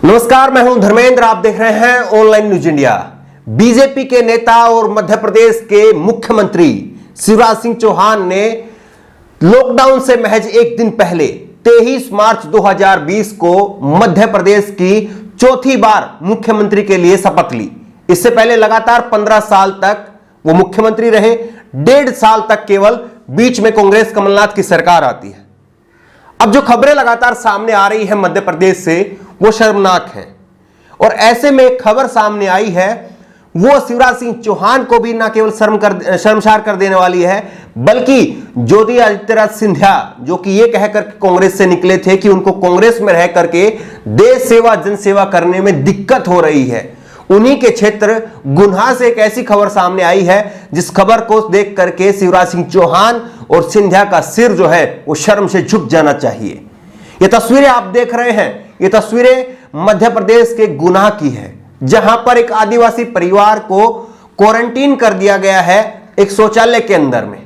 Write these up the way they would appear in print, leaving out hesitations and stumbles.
नमस्कार, मैं हूं धर्मेंद्र। आप देख रहे हैं ऑनलाइन न्यूज इंडिया। बीजेपी के नेता और मध्य प्रदेश के मुख्यमंत्री शिवराज सिंह चौहान ने लॉकडाउन से महज एक दिन पहले 23 मार्च 2020 को मध्य प्रदेश की चौथी बार मुख्यमंत्री के लिए शपथ ली। इससे पहले लगातार 15 साल तक वो मुख्यमंत्री रहे। 1.5 साल तक केवल बीच में कांग्रेस कमलनाथ की सरकार आती है। अब जो खबरें लगातार सामने आ रही है मध्य प्रदेश से, वो शर्मनाक है। और ऐसे में एक खबर सामने आई है, वो शिवराज सिंह चौहान को भी न केवल शर्मसार कर देने वाली है, बल्कि ज्योतिरादित्य सिंधिया, जो कि ये कहकर कांग्रेस से निकले थे कि उनको कांग्रेस में रह करके देश सेवा जनसेवा करने में दिक्कत हो रही है, उन्हीं के क्षेत्र गुन्हा से एक ऐसी खबर सामने आई है जिस खबर को देख करके शिवराज सिंह चौहान और सिंधिया का सिर जो है वो शर्म से झुक जाना चाहिए। ये तस्वीरें आप देख रहे हैं, ये तस्वीरें मध्य प्रदेश के गुना की है, जहां पर एक आदिवासी परिवार को क्वारंटीन कर दिया गया है एक शौचालय के अंदर में।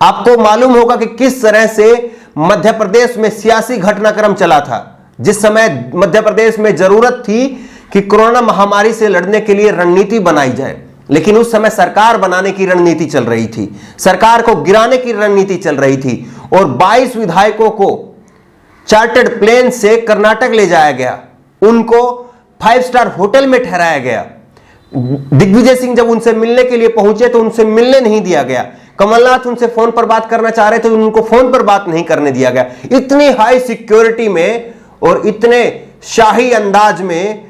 आपको मालूम होगा कि किस तरह से मध्य प्रदेश में सियासी घटनाक्रम चला था। जिस समय मध्य प्रदेश में जरूरत थी कि कोरोना महामारी से लड़ने के लिए रणनीति बनाई जाए, लेकिन उस समय सरकार बनाने की रणनीति चल रही थी, सरकार को गिराने की रणनीति चल रही थी। और 22 विधायकों को चार्टर्ड प्लेन से कर्नाटक ले जाया गया, उनको 5 स्टार होटल में ठहराया गया। दिग्विजय सिंह जब उनसे मिलने के लिए पहुंचे तो उनसे मिलने नहीं दिया गया। कमलनाथ उनसे फोन पर बात करना चाह रहे थे, उनको फोन पर बात नहीं करने दिया गया। इतनी हाई सिक्योरिटी में और इतने शाही अंदाज में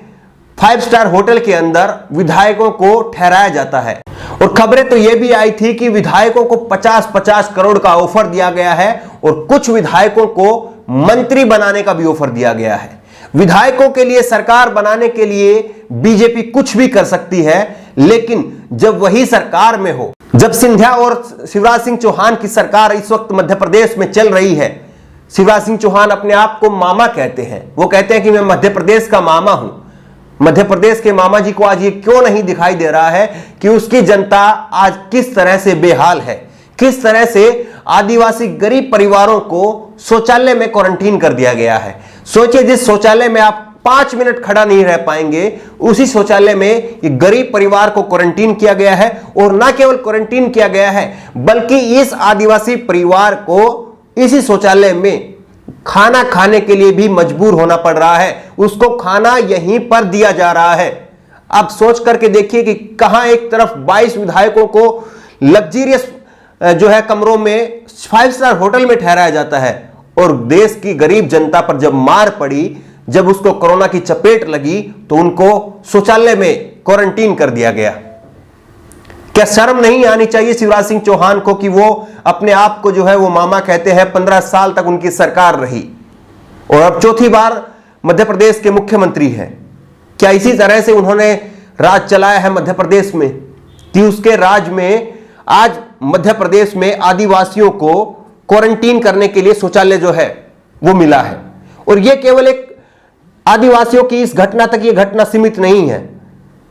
5 स्टार होटल के अंदर विधायकों को ठहराया जाता है। और खबरें तो यह भी आई थी कि विधायकों को 50-50 करोड़ का ऑफर दिया गया है और कुछ विधायकों को मंत्री बनाने का भी ऑफर दिया गया है। विधायकों के लिए, सरकार बनाने के लिए बीजेपी कुछ भी कर सकती है, लेकिन जब वही सरकार में हो, जब सिंधिया और शिवराज सिंह चौहान की सरकार इस वक्त मध्य प्रदेश में चल रही है, शिवराज सिंह चौहान अपने आप को मामा कहते हैं। वो कहते हैं कि मैं मध्य प्रदेश का मामा हूं। मध्य प्रदेश के मामा जी को आज ये क्यों नहीं दिखाई दे रहा है कि उसकी जनता आज किस तरह से बेहाल है, किस तरह से आदिवासी गरीब परिवारों को शौचालय में क्वारंटीन कर दिया गया है। सोचिए, जिस शौचालय में आप 5 मिनट खड़ा नहीं रह पाएंगे, उसी शौचालय में ये गरीब परिवार को क्वारंटीन किया गया है। और ना केवल क्वारंटीन किया गया है, बल्कि इस आदिवासी परिवार को इसी शौचालय में खाना खाने के लिए भी मजबूर होना पड़ रहा है। उसको खाना यहीं पर दिया जा रहा है। आप सोच करके देखिए कि कहां एक तरफ 22 विधायकों को लग्जरियस जो है कमरों में 5 स्टार होटल में ठहराया जाता है, और देश की गरीब जनता पर जब मार पड़ी, जब उसको कोरोना की चपेट लगी, तो उनको शौचालय में क्वारंटीन कर दिया गया। क्या शर्म नहीं आनी चाहिए शिवराज सिंह चौहान को कि वो अपने आप को जो है वो मामा कहते हैं? 15 साल तक उनकी सरकार रही और अब चौथी बार मध्य प्रदेश के मुख्यमंत्री हैं। क्या इसी तरह से उन्होंने राज चलाया है मध्य प्रदेश में कि उसके राज में आज मध्य प्रदेश में आदिवासियों को क्वारंटीन करने के लिए शौचालय जो है वो मिला है? और यह केवल एक आदिवासियों की इस घटना तक ये घटना सीमित नहीं है,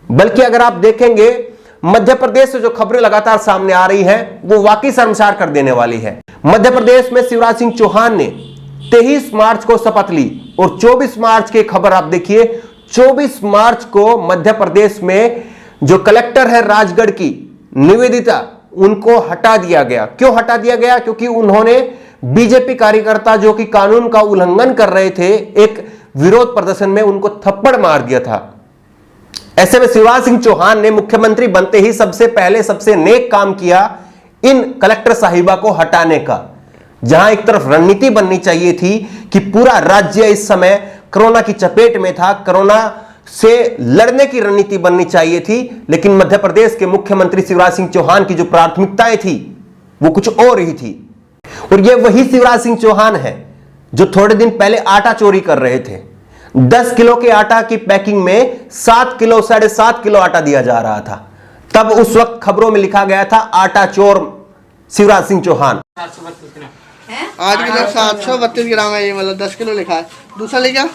बल्कि अगर आप देखेंगे मध्य प्रदेश से जो खबरें लगातार सामने आ रही हैं, वो वाकई शर्मसार कर देने वाली है। मध्य प्रदेश में शिवराज सिंह चौहान ने 23 मार्च को शपथ ली और 24 मार्च की खबर आप देखिए। 24 मार्च को मध्य प्रदेश में जो कलेक्टर है राजगढ़ की निवेदिता, उनको हटा दिया गया। क्यों हटा दिया गया? क्योंकि उन्होंने बीजेपी कार्यकर्ता जो कि कानून का उल्लंघन कर रहे थे, एक विरोध प्रदर्शन में उनको थप्पड़ मार दिया था। ऐसे में शिवराज सिंह चौहान ने मुख्यमंत्री बनते ही सबसे पहले सबसे नेक काम किया इन कलेक्टर साहिबा को हटाने का। जहां एक तरफ रणनीति बननी चाहिए थी कि पूरा राज्य इस समय कोरोना की चपेट में था, कोरोना से लड़ने की रणनीति बननी चाहिए थी, लेकिन मध्य प्रदेश के मुख्यमंत्री शिवराज सिंह चौहान की जो प्राथमिकताएं थी वो कुछ और ही थी। और ये वही शिवराज सिंह चौहान है जो थोड़े दिन पहले आटा चोरी कर रहे थे। 10 किलो के आटा की पैकिंग में 7 किलो 7.5 किलो आटा दिया जा रहा था। तब उस वक्त खबरों में लिखा गया था आटा चोर शिवराज सिंह चौहान। आज की तरफ 732 ग्राम है, ये मतलब 10 किलो लिखा है। दूसरा ले क्या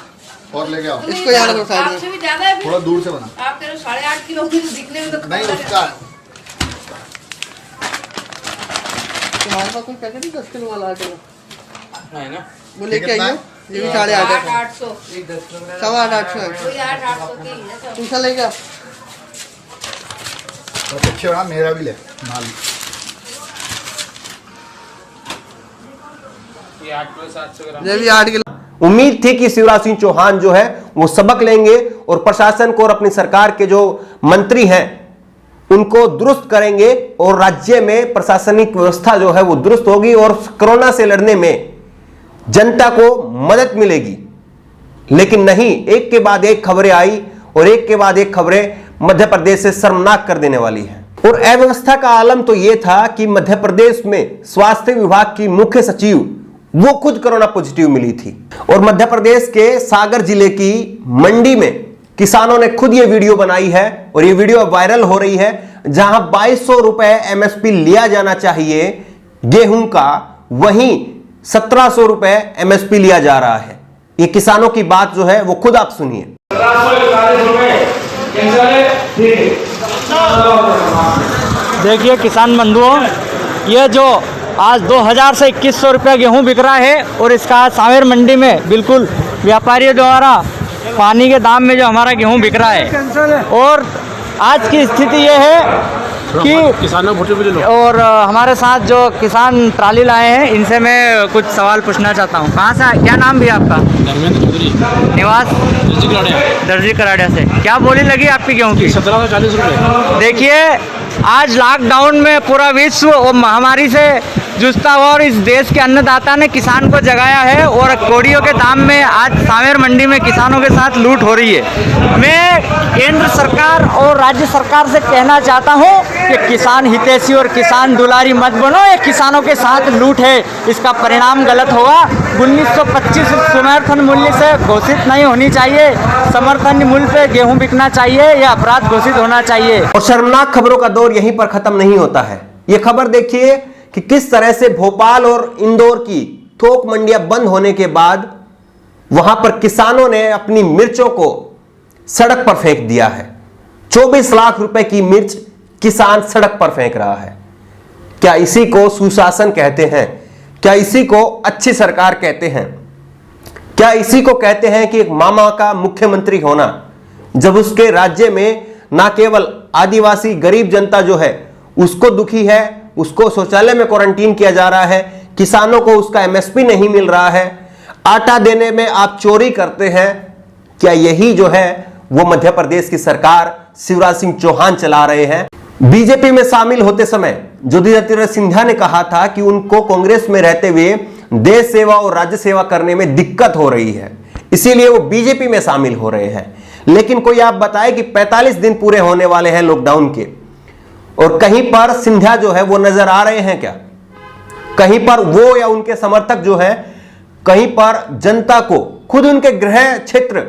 और ले आओ, इसको याद रखो साइड में, भी ज्यादा है, थोड़ा दूर से बना। आप कह रहे 8.5 किलो की दिखने में तो नहीं उसका तुम्हारे पास कोई पैकेट नहीं 10 किलो वाला आटे का है ना? वो लेके आइए। ये भी 850 है। 800 सवा 800 है। कोई 800 की है सब। दूसरा लेगा बहुत अच्छे हो ना, मेरा भी ले माल। ये भी 8 किलो। उम्मीद थी कि शिवराज सिंह चौहान जो है वो सबक लेंगे और प्रशासन को और अपनी सरकार के जो मंत्री हैं उनको दुरुस्त करेंगे और राज्य में प्रशासनिक व्यवस्था जो है वो दुरुस्त होगी और कोरोना से लड़ने में जनता को मदद मिलेगी। लेकिन नहीं, एक के बाद एक खबरें आई और एक के बाद एक खबरें मध्य प्रदेश से शर्मनाक कर देने वाली है। और अव्यवस्था का आलम तो यह था कि मध्य प्रदेश में स्वास्थ्य विभाग की मुख्य सचिव वो खुद कोरोना पॉजिटिव मिली थी और मध्य प्रदेश के सागर जिले की मंडी में किसानों ने खुद ये वीडियो बनाई है और ये वीडियो वायरल हो रही है, जहां 2200 रुपए एमएसपी लिया जाना चाहिए गेहूं का, वहीं 1700 रुपए एमएसपी लिया जा रहा है। ये किसानों की बात जो है वो खुद आप सुनिए। देखिए किसान बंधुओं, ये जो आज 2000 से 2100 रुपये गेहूँ बिक रहा है और इसका सांवेर मंडी में बिल्कुल व्यापारियों द्वारा पानी के दाम में जो हमारा गेहूँ बिक रहा है। और आज की स्थिति ये है कि किसानों और हमारे साथ जो किसान ट्राली लाए हैं इनसे मैं कुछ सवाल पूछना चाहता हूँ। कहाँ से, क्या नाम भी है आपका? धर्मेंद्र चौधरी, निवास दर्जी कराड़िया से। क्या बोली लगी आपकी गेहूँ की? 1740 रुपये। देखिए आज लॉकडाउन में पूरा विश्व और महामारी से जूझता हुआ और इस देश के अन्नदाता ने किसान को जगाया है और कोड़ियों के दाम में आज सांवेर मंडी में किसानों के साथ लूट हो रही है। मैं केंद्र सरकार और राज्य सरकार से कहना चाहता हूं कि किसान हितैषी और किसान दुलारी मत बनो, ये किसानों के साथ लूट है, इसका परिणाम गलत होगा। 1925 समर्थन मूल्य से घोषित नहीं होनी चाहिए, समर्थन मूल्य पे गेहूँ बिकना चाहिए, यह अपराध घोषित होना चाहिए। और शर्मनाक खबरों का दौर यहीं पर खत्म नहीं होता है। यह खबर देखिए कि किस तरह से भोपाल और इंदौर की थोक मंडियां बंद होने के बाद वहां पर किसानों ने अपनी मिर्चों को सड़क पर फेंक दिया है। 24 लाख रुपए की मिर्च किसान सड़क पर फेंक रहा है। क्या इसी को सुशासन कहते हैं? क्या इसी को अच्छी सरकार कहते हैं? क्या इसी को कहते हैं कि एक मामा का मुख्यमंत्री होना, जब उसके राज्य में ना केवल आदिवासी गरीब जनता जो है उसको दुखी है, उसको शौचालय में क्वारंटीन किया जा रहा है, किसानों को उसका एमएसपी नहीं मिल रहा है, आटा देने में आप चोरी करते हैं। क्या यही जो है वो मध्य प्रदेश की सरकार शिवराज सिंह चौहान चला रहे हैं? बीजेपी में शामिल होते समय ज्योतिरादित्य सिंधिया ने कहा था कि उनको कांग्रेस में रहते हुए देश सेवा और राज्य सेवा करने में दिक्कत हो रही है, इसीलिए वो बीजेपी में शामिल हो रहे हैं। लेकिन कोई आप बताए कि 45 दिन पूरे होने वाले हैं लॉकडाउन के और कहीं पर सिंधिया जो है वो नजर आ रहे हैं क्या? कहीं पर वो या उनके समर्थक जो है कहीं पर जनता को, खुद उनके गृह क्षेत्र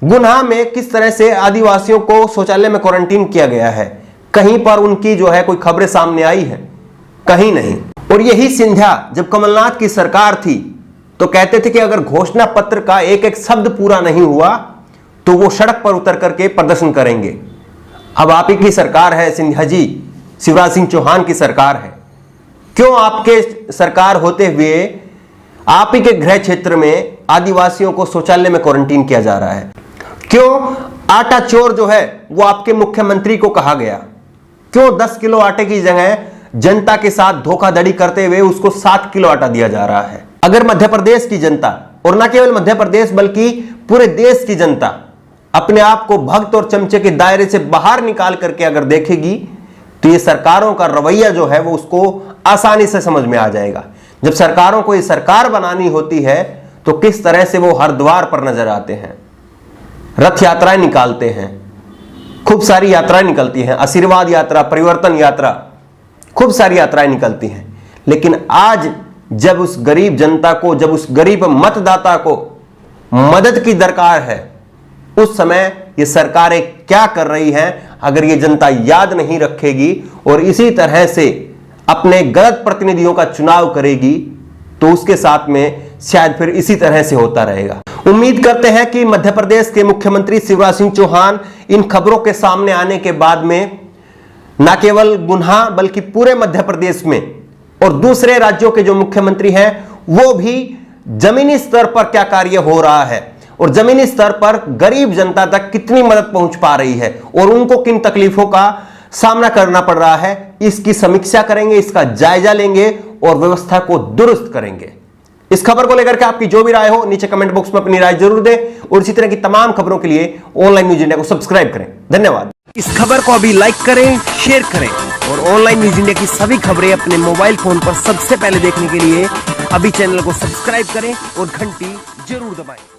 गुना में किस तरह से आदिवासियों को शौचालय में क्वारंटीन किया गया है, कहीं पर उनकी जो है कोई खबरें सामने आई है? कहीं नहीं। और यही सिंधिया जब कमलनाथ की सरकार थी तो कहते थे कि अगर घोषणा पत्र का एक एक शब्द पूरा नहीं हुआ तो वो सड़क पर उतर करके प्रदर्शन करेंगे। अब आप ही की सरकार है सिंधिया जी, शिवराज सिंह चौहान की सरकार है। क्यों आपके सरकार होते हुए आप ही के गृह क्षेत्र में आदिवासियों को शौचालय में क्वारंटीन किया जा रहा है? क्यों आटा चोर जो है वो आपके मुख्यमंत्री को कहा गया? क्यों 10 किलो आटे की जगह जनता के साथ धोखाधड़ी करते हुए उसको 7 किलो आटा दिया जा रहा है? अगर मध्य प्रदेश की जनता, और न केवल मध्य प्रदेश बल्कि पूरे देश की जनता अपने आप को भक्त और चमचे के दायरे से बाहर निकाल करके अगर देखेगी तो ये सरकारों का रवैया जो है वो उसको आसानी से समझ में आ जाएगा। जब सरकारों को ये सरकार बनानी होती है तो किस तरह से वो हर द्वार पर नजर आते हैं, रथ यात्राएं निकालते हैं, खूब सारी यात्राएं निकलती हैं, आशीर्वाद यात्रा, परिवर्तन यात्रा, खूब सारी यात्राएं निकलती हैं। लेकिन आज जब उस गरीब जनता को, जब उस गरीब मतदाता को मदद की दरकार है, उस समय ये सरकारें क्या कर रही हैं अगर ये जनता याद नहीं रखेगी और इसी तरह से अपने गलत प्रतिनिधियों का चुनाव करेगी तो उसके साथ में शायद फिर इसी तरह से होता रहेगा। उम्मीद करते हैं कि मध्य प्रदेश के मुख्यमंत्री शिवराज सिंह चौहान इन खबरों के सामने आने के बाद में न केवल गुना बल्कि पूरे मध्य प्रदेश में और दूसरे राज्यों के जो मुख्यमंत्री हैं वो भी जमीनी स्तर पर क्या कार्य हो रहा है और जमीनी स्तर पर गरीब जनता तक कितनी मदद पहुंच पा रही है और उनको किन तकलीफों का सामना करना पड़ रहा है, इसकी समीक्षा करेंगे, इसका जायजा लेंगे और व्यवस्था को दुरुस्त करेंगे। इस खबर को लेकर के आपकी जो भी राय हो नीचे कमेंट बॉक्स में अपनी राय जरूर दें और इसी तरह की तमाम खबरों के लिए ऑनलाइन न्यूज इंडिया को सब्सक्राइब करें। धन्यवाद। इस खबर को अभी लाइक करें, शेयर करें और ऑनलाइन न्यूज इंडिया की सभी खबरें अपने मोबाइल फोन पर सबसे पहले देखने के लिए अभी चैनल को सब्सक्राइब करें और घंटी जरूर दबाएं।